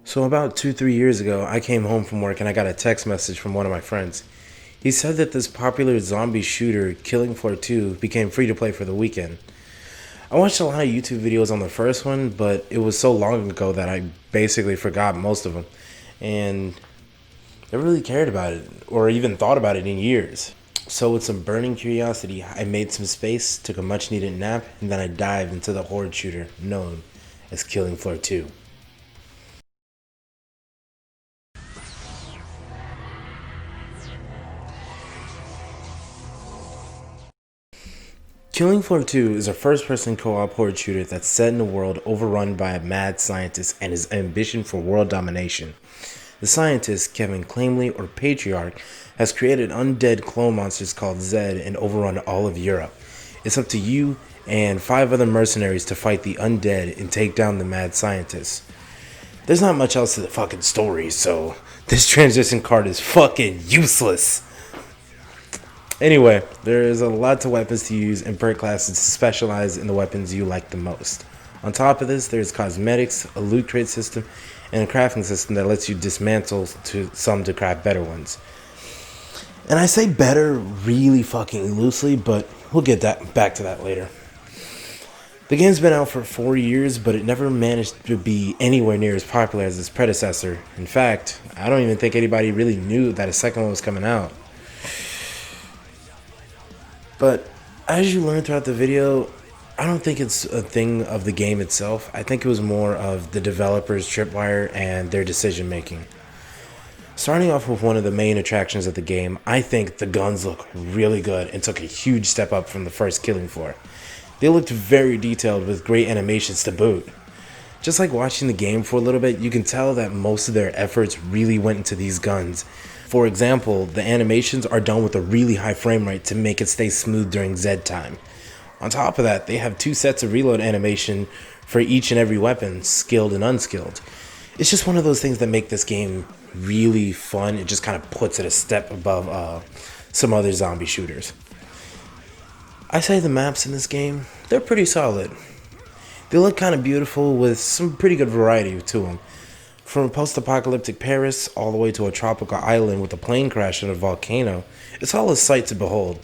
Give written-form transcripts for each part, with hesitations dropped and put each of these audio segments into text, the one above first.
So about 3 years ago, I came home from work and I got a text message from one of my friends. He said that this popular zombie shooter, Killing Floor 2, became free to play for the weekend. I watched a lot of YouTube videos on the first one, but it was so long ago that I basically forgot most of them. And I never really cared about it, or even thought about it in years. So with some burning curiosity, I made some space, took a much needed nap, and then I dived into the horde shooter known as Killing Floor 2. Killing Floor 2 is a first-person co-op horde shooter that's set in a world overrun by a mad scientist and his ambition for world domination. The scientist, Kevin Clamley, or Patriarch, has created undead clone monsters called Zed and overrun all of Europe. It's up to you and 5 other mercenaries to fight the undead and take down the mad scientist. There's not much else to the fucking story, so this transition card is fucking useless. Anyway, there is a lot of weapons to use and perk classes to specialize in the weapons you like the most. On top of this, there's cosmetics, a loot crate system, and a crafting system that lets you dismantle some to craft better ones. And I say better really fucking loosely, but we'll get back to that later. The game's been out for 4 years, but it never managed to be anywhere near as popular as its predecessor. In fact, I don't even think anybody really knew that a second one was coming out. But as you learn throughout the video, I don't think it's a thing of the game itself. I think it was more of the developers' tripwire and their decision making. Starting off with one of the main attractions of the game, I think the guns look really good and took a huge step up from the first Killing Floor. They looked very detailed with great animations to boot. Just like watching the game for a little bit, you can tell that most of their efforts really went into these guns. For example, the animations are done with a really high frame rate to make it stay smooth during Z time. On top of that, they have 2 sets of reload animation for each and every weapon, skilled and unskilled. It's just one of those things that make this game really fun. It just kind of puts it a step above some other zombie shooters. I say the maps in this game, they're pretty solid. They look kind of beautiful with some pretty good variety to them. From a post-apocalyptic Paris all the way to a tropical island with a plane crash and a volcano, it's all a sight to behold.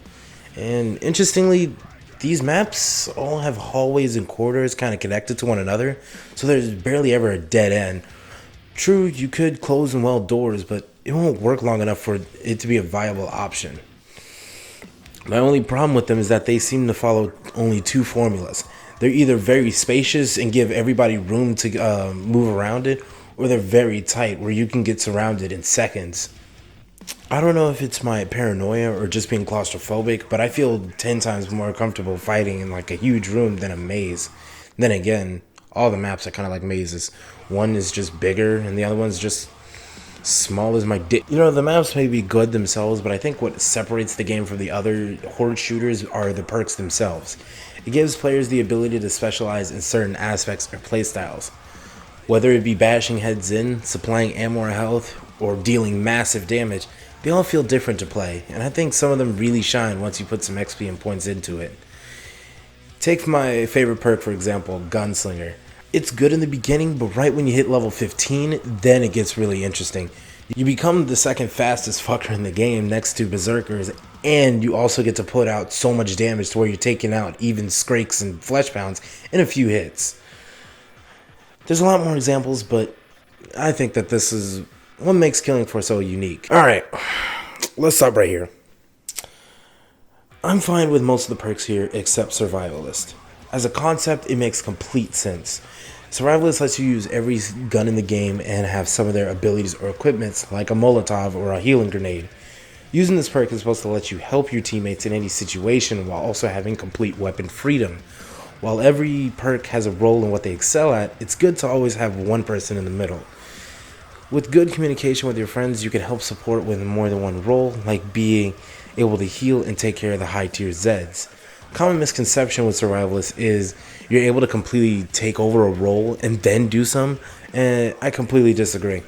And interestingly, these maps all have hallways and corridors kind of connected to one another, so there's barely ever a dead end. True, you could close and weld doors, but it won't work long enough for it to be a viable option. My only problem with them is that they seem to follow only 2 formulas. They're either very spacious and give everybody room to move around it, or they're very tight where you can get surrounded in seconds. I don't know if it's my paranoia or just being claustrophobic, but I feel 10 times more comfortable fighting in like a huge room than a maze. Then again, all the maps are kind of like mazes. One is just bigger and the other one's just small as my dick. You know, the maps may be good themselves, but I think what separates the game from the other horde shooters are the perks themselves. It gives players the ability to specialize in certain aspects or playstyles. Whether it be bashing heads in, supplying ammo or health, or dealing massive damage, they all feel different to play, and I think some of them really shine once you put some XP and points into it. Take my favorite perk, for example, Gunslinger. It's good in the beginning, but right when you hit level 15, then it gets really interesting. You become the second fastest fucker in the game next to Berserkers, and you also get to put out so much damage to where you're taking out even Skrakes and Fleshpounds in a few hits. There's a lot more examples, but I think that this is what makes Killing Floor so unique. Alright, let's stop right here. I'm fine with most of the perks here except Survivalist. As a concept, it makes complete sense. Survivalist lets you use every gun in the game and have some of their abilities or equipments like a Molotov or a healing grenade. Using this perk is supposed to let you help your teammates in any situation while also having complete weapon freedom. While every perk has a role in what they excel at, it's good to always have one person in the middle. With good communication with your friends, you can help support with more than one role, like being able to heal and take care of the high tier Zeds. Common misconception with Survivalists is you're able to completely take over a role and then do some, and I completely disagree.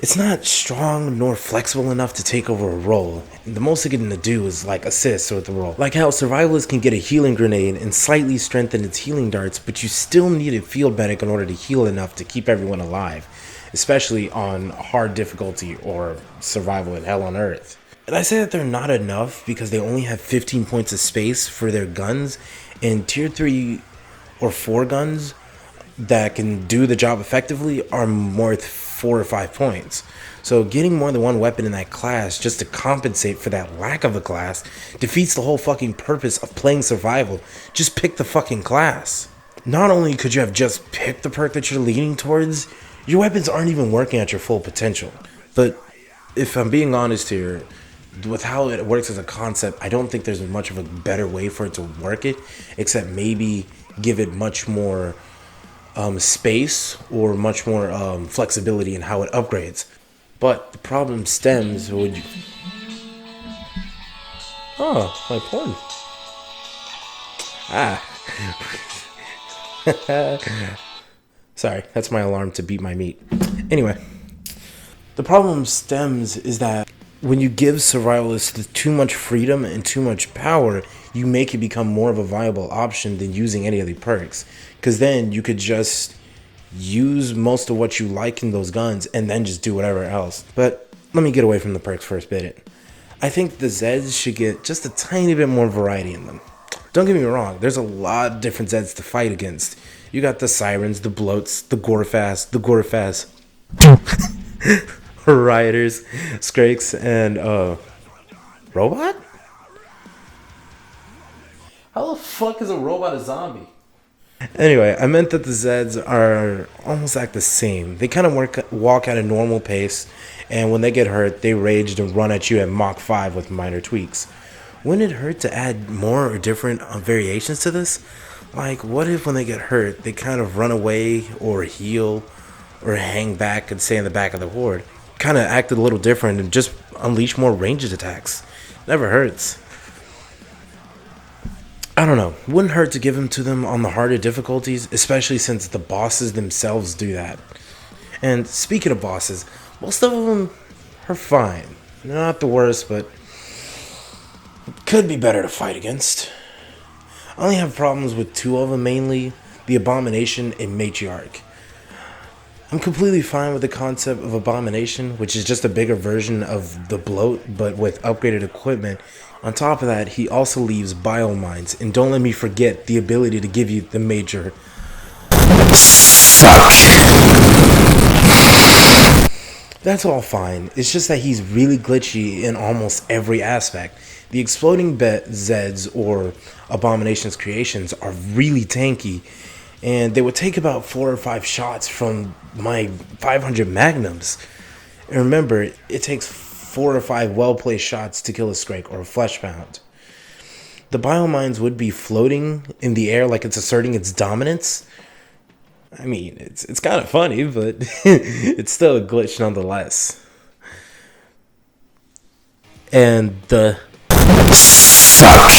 It's not strong nor flexible enough to take over a role. The most it's gonna do is like assist with the role. Like how survivalists can get a healing grenade and slightly strengthen its healing darts, but you still need a field medic in order to heal enough to keep everyone alive, especially on hard difficulty or survival in hell on earth. And I say that they're not enough because they only have 15 points of space for their guns, and tier 3 or 4 guns that can do the job effectively are worth 4 or 5 points. So getting more than one weapon in that class just to compensate for that lack of a class defeats the whole fucking purpose of playing survival. Just pick the fucking class. Not only could you have just picked the perk that you're leaning towards, your weapons aren't even working at your full potential. But if I'm being honest here, with how it works as a concept, I don't think there's much of a better way for it to work it, except maybe give it much more space or much more flexibility in how it upgrades. But the problem stems when you... Oh, my porn. Ah. Sorry, that's my alarm to beat my meat. Anyway, the problem stems is that when you give survivalists too much freedom and too much power, you make it become more of a viable option than using any of the perks. Because then you could just use most of what you like in those guns and then just do whatever else. But let me get away from the perks for a bit. I think the Zeds should get just a tiny bit more variety in them. Don't get me wrong, there's a lot of different Zeds to fight against. You got the Sirens, the Bloats, the Gorefast, Rioters, Skrakes, and Robot? How the fuck is a robot a zombie? Anyway, I meant that the Zeds are almost like the same. They kind of walk at a normal pace, and when they get hurt, they rage and run at you at Mach 5 with minor tweaks. Wouldn't it hurt to add more or different variations to this? Like, what if when they get hurt, they kind of run away or heal or hang back and stay in the back of the horde? Kind of acted a little different and just unleash more ranged attacks. Never hurts. I don't know. Wouldn't hurt to give them to them on the harder difficulties, especially since the bosses themselves do that. And speaking of bosses, most of them are fine. They're not the worst, but could be better to fight against. I only have problems with 2 of them mainly, the Abomination and Matriarch. I'm completely fine with the concept of Abomination, which is just a bigger version of the Bloat, but with upgraded equipment. On top of that, he also leaves biomines, and don't let me forget the ability to give you the major suck. That's all fine, it's just that he's really glitchy in almost every aspect. The exploding Zeds, or Abomination's creations, are really tanky, and they would take about 4 or 5 shots from my 500 magnums. And remember, it takes 4 or 5 well-placed shots to kill a Skrake or a Fleshbound. The biomines would be floating in the air like it's asserting its dominance. I mean, it's kind of funny, but it's still a glitch nonetheless. And the suck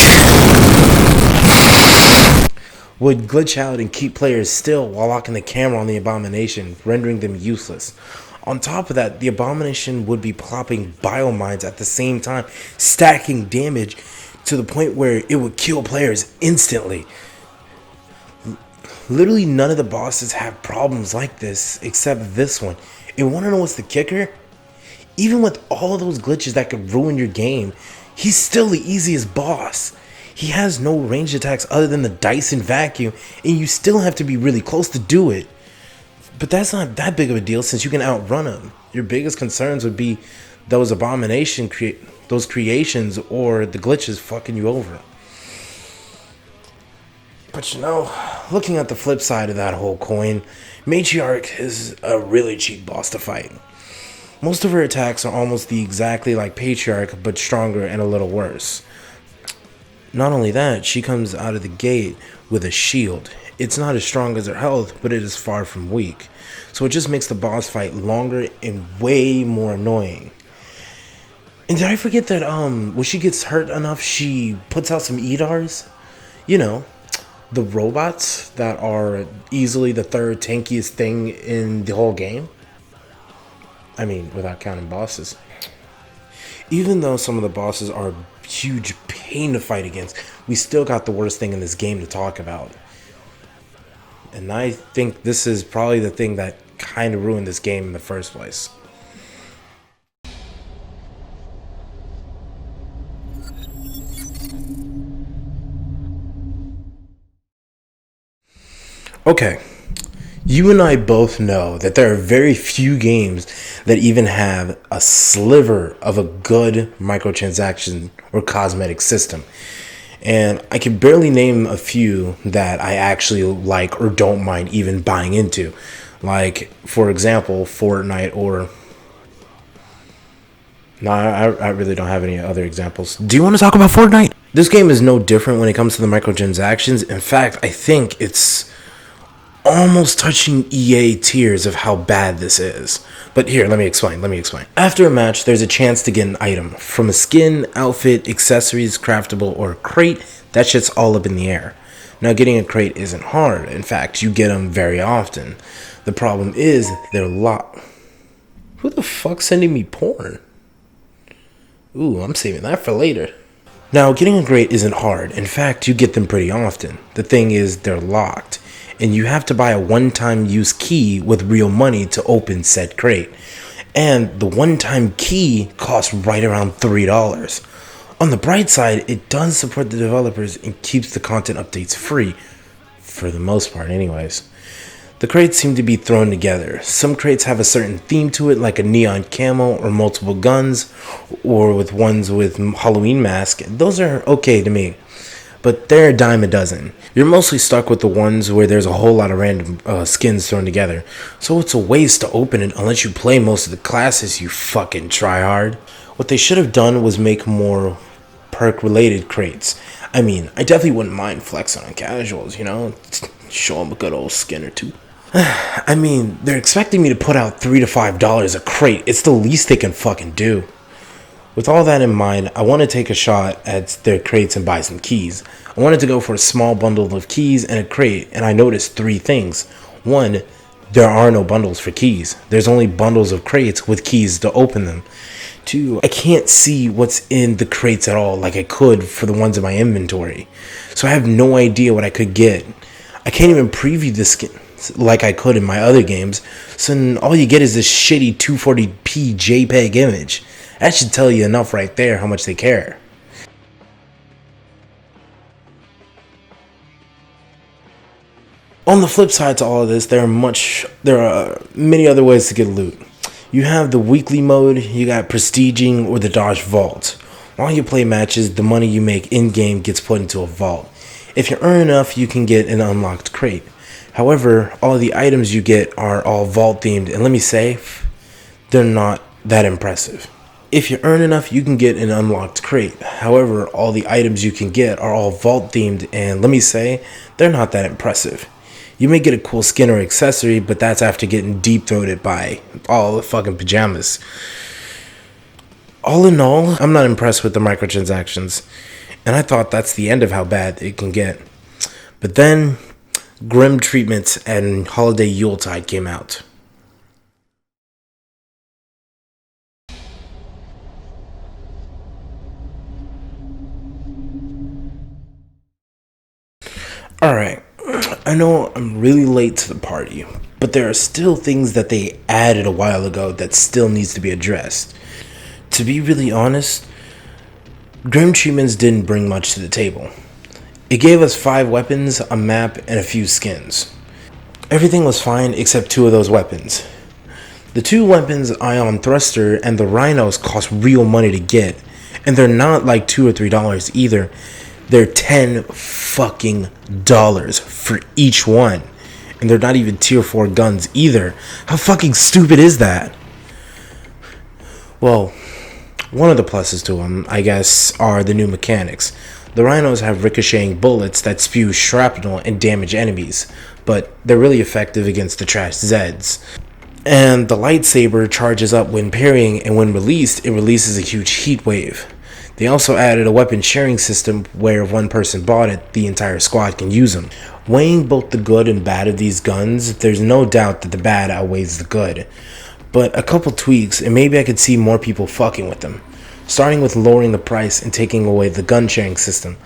would glitch out and keep players still while locking the camera on the Abomination, rendering them useless. On top of that, the Abomination would be plopping biomines at the same time, stacking damage to the point where it would kill players instantly. Literally none of the bosses have problems like this except this one. And wanna know what's the kicker? Even with all of those glitches that could ruin your game, he's still the easiest boss. He has no ranged attacks other than the Dyson vacuum, and you still have to be really close to do it. But that's not that big of a deal since you can outrun him. Your biggest concerns would be those those creations or the glitches fucking you over. But you know, looking at the flip side of that whole coin, Matriarch is a really cheap boss to fight. Most of her attacks are almost exactly like Patriarch, but stronger and a little worse. Not only that, she comes out of the gate with a shield. It's not as strong as her health, but it is far from weak. So it just makes the boss fight longer and way more annoying. And did I forget that when she gets hurt enough, she puts out some EDARs? You know, the robots that are easily the third tankiest thing in the whole game. I mean, without counting bosses. Even though some of the bosses are a huge pain to fight against, we still got the worst thing in this game to talk about. And I think this is probably the thing that kind of ruined this game in the first place. Okay, you and I both know that there are very few games that even have a sliver of a good microtransaction or cosmetic system. And I can barely name a few that I actually like or don't mind even buying into. Like, for example, Fortnite or... No, I really don't have any other examples. Do you want to talk about Fortnite? This game is no different when it comes to the microtransactions. In fact, I think it's almost touching EA tiers of how bad this is. But here, let me explain. After a match, there's a chance to get an item. From a skin, outfit, accessories, craftable, or a crate, that shit's all up in the air. Now, getting a crate isn't hard. In fact, you get them very often. The problem is, they're locked. Who the fuck's sending me porn? Ooh, I'm saving that for later. Now, getting a crate isn't hard. In fact, you get them pretty often. The thing is, they're locked. And you have to buy a one-time use key with real money to open said crate. And the one-time key costs right around $3. On the bright side, it does support the developers and keeps the content updates free. For the most part, anyways. The crates seem to be thrown together. Some crates have a certain theme to it, like a neon camo or multiple guns, or with ones with Halloween mask. Those are okay to me, but they're a dime a dozen. You're mostly stuck with the ones where there's a whole lot of random skins thrown together, so it's a waste to open it unless you play most of the classes, you fucking tryhard. What they should have done was make more perk related crates. I mean, I definitely wouldn't mind flexing on casuals, you know, show them a good old skin or two. I mean, they're expecting me to put out $3 to $5 a crate. It's the least they can fucking do. With all that in mind, I want to take a shot at their crates and buy some keys. I wanted to go for a small bundle of keys and a crate, and I noticed three things. One, there are no bundles for keys. There's only bundles of crates with keys to open them. Two, I can't see what's in the crates at all like I could for the ones in my inventory. So I have no idea what I could get. I can't even preview the skins like I could in my other games. So then all you get is this shitty 240p JPEG image. That should tell you enough right there how much they care. On the flip side to all of this, there are many other ways to get loot. You have the weekly mode, you got prestiging, or the dodge vault. While you play matches, the money you make in-game gets put into a vault. If you earn enough, you can get an unlocked crate. However, all the items you get are all vault themed, and let me say, they're not that impressive. If you earn enough, you can get an unlocked crate. However, all the items you can get are all vault themed, and let me say, they're not that impressive. You may get a cool skin or accessory, but that's after getting deep-throated by all the fucking pajamas. All in all, I'm not impressed with the microtransactions, and I thought that's the end of how bad it can get. But then, Grim Treatments and Holiday Yuletide came out. Alright, I know I'm really late to the party, but there are still things that they added a while ago that still needs to be addressed. To be really honest, Grim Treatments didn't bring much to the table. It gave us 5 weapons, a map, and a few skins. Everything was fine except 2 of those weapons. The 2 weapons, Ion Thruster and the Rhinos, cost real money to get, and they're not like $2 or $3 either. They're $10 fucking dollars for each one, and they're not even tier 4 guns either. How fucking stupid is that? Well, one of the pluses to them, I guess, are the new mechanics. The Rhinos have ricocheting bullets that spew shrapnel and damage enemies, but they're really effective against the trash Zeds. And the lightsaber charges up when parrying, and when released, it releases a huge heat wave. They also added a weapon sharing system where if one person bought it, the entire squad can use them. Weighing both the good and bad of these guns, there's no doubt that the bad outweighs the good. but a couple tweaks and maybe I could see more people fucking with them. Starting with lowering the price and taking away the gun sharing system.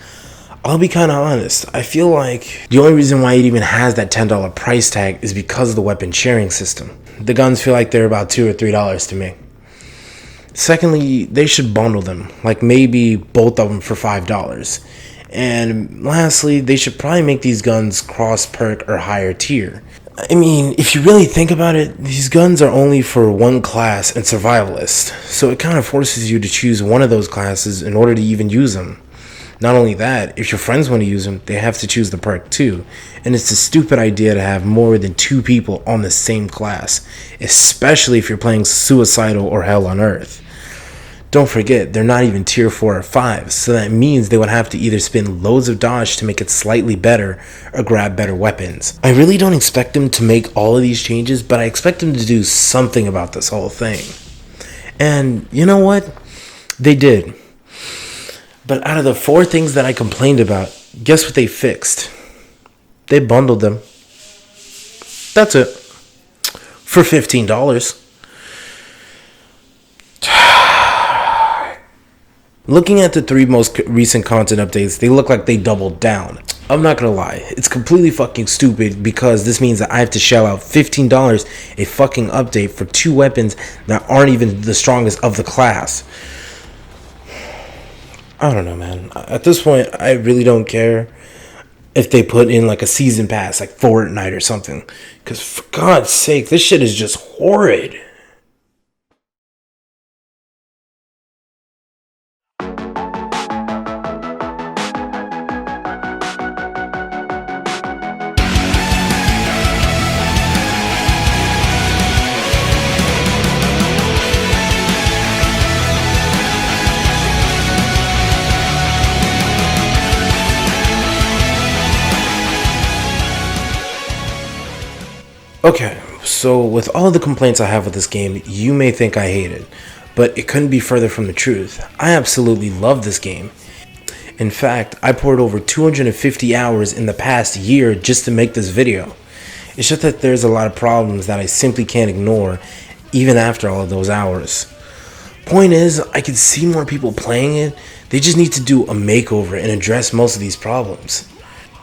I'll be kind of honest, I feel like the only reason why it even has that $10 price tag is because of the weapon sharing system. The guns feel like they're about $2 or $3 to me. Secondly, they should bundle them, like maybe both of them for $5. And lastly, they should probably make these guns cross perk or higher tier. I mean, if you really think about it, these guns are only for one class and survivalist, so it kind of forces you to choose one of those classes in order to even use them. Not only that, if your friends want to use them, they have to choose the perk too. And it's a stupid idea to have more than 2 people on the same class, especially if you're playing Suicidal or Hell on Earth. Don't forget, they're not even tier 4 or 5, so that means they would have to either spend loads of dodge to make it slightly better or grab better weapons. I really don't expect them to make all of these changes, but I expect them to do something about this whole thing. And you know what? They did. But out of the 4 things that I complained about, guess what they fixed? They bundled them. That's it. For $15. Looking at the 3 most recent content updates, they look like they doubled down. I'm not gonna lie, it's completely fucking stupid because this means that I have to shell out $15 a fucking update for 2 weapons that aren't even the strongest of the class. I don't know, man. At this point, I really don't care if they put in like a season pass, like Fortnite or something. Because for God's sake, this shit is just horrid. Okay, so with all the complaints I have with this game, you may think I hate it, but it couldn't be further from the truth. I absolutely love this game. In fact, I poured over 250 hours in the past year just to make this video. It's just that there's a lot of problems that I simply can't ignore, even after all of those hours. Point is, I could see more people playing it. They just need to do a makeover and address most of these problems.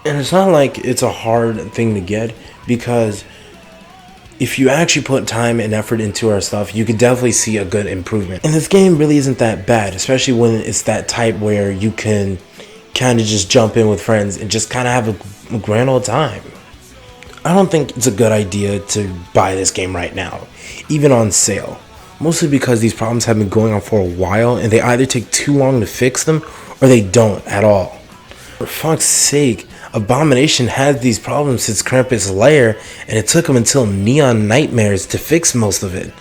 And it's not like it's a hard thing to get, because if you actually put time and effort into our stuff, you could definitely see a good improvement. And this game really isn't that bad, especially when it's that type where you can kind of just jump in with friends and just kind of have a grand old time. I don't think it's a good idea to buy this game right now, even on sale. Mostly because these problems have been going on for a while and they either take too long to fix them or they don't at all. For fuck's sake, Abomination had these problems since Krampus' lair, and it took them until Neon Nightmares to fix most of it.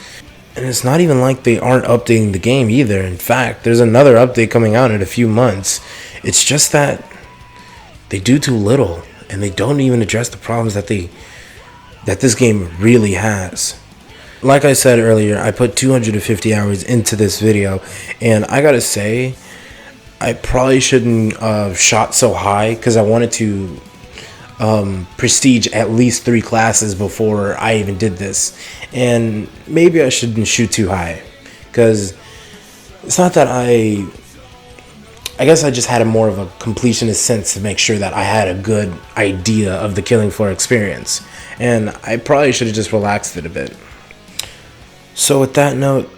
And it's not even like they aren't updating the game either. In fact, there's another update coming out in a few months. It's just that they do too little, and they don't even address the problems that this game really has. Like I said earlier, I put 250 hours into this video, and I gotta say, I probably shouldn't have shot so high because I wanted to prestige at least 3 classes before I even did this. And maybe I shouldn't shoot too high because it's not that I guess I just had a more of a completionist sense to make sure that I had a good idea of the Killing Floor experience. And I probably should have just relaxed it a bit. So with that note,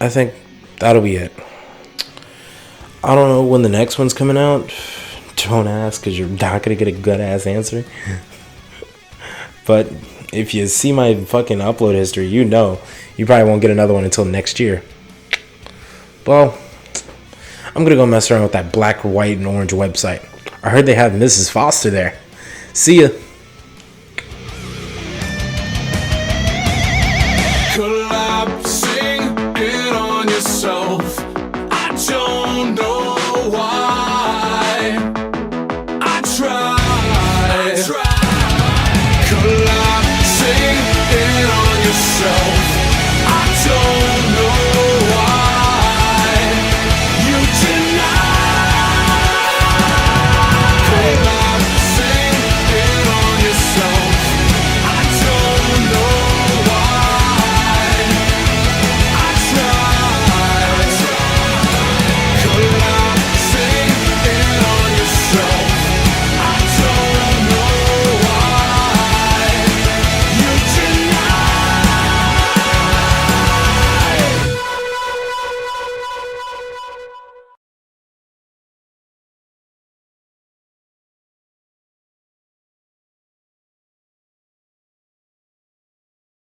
I think that'll be it. I don't know when the next one's coming out. Don't ask, because you're not going to get a good-ass answer. But if you see my fucking upload history, you know you probably won't get another one until next year. Well, I'm going to go mess around with that black, white, and orange website. I heard they have Mrs. Foster there. See ya. Collapsing in on yourself. I don't know why. I tried.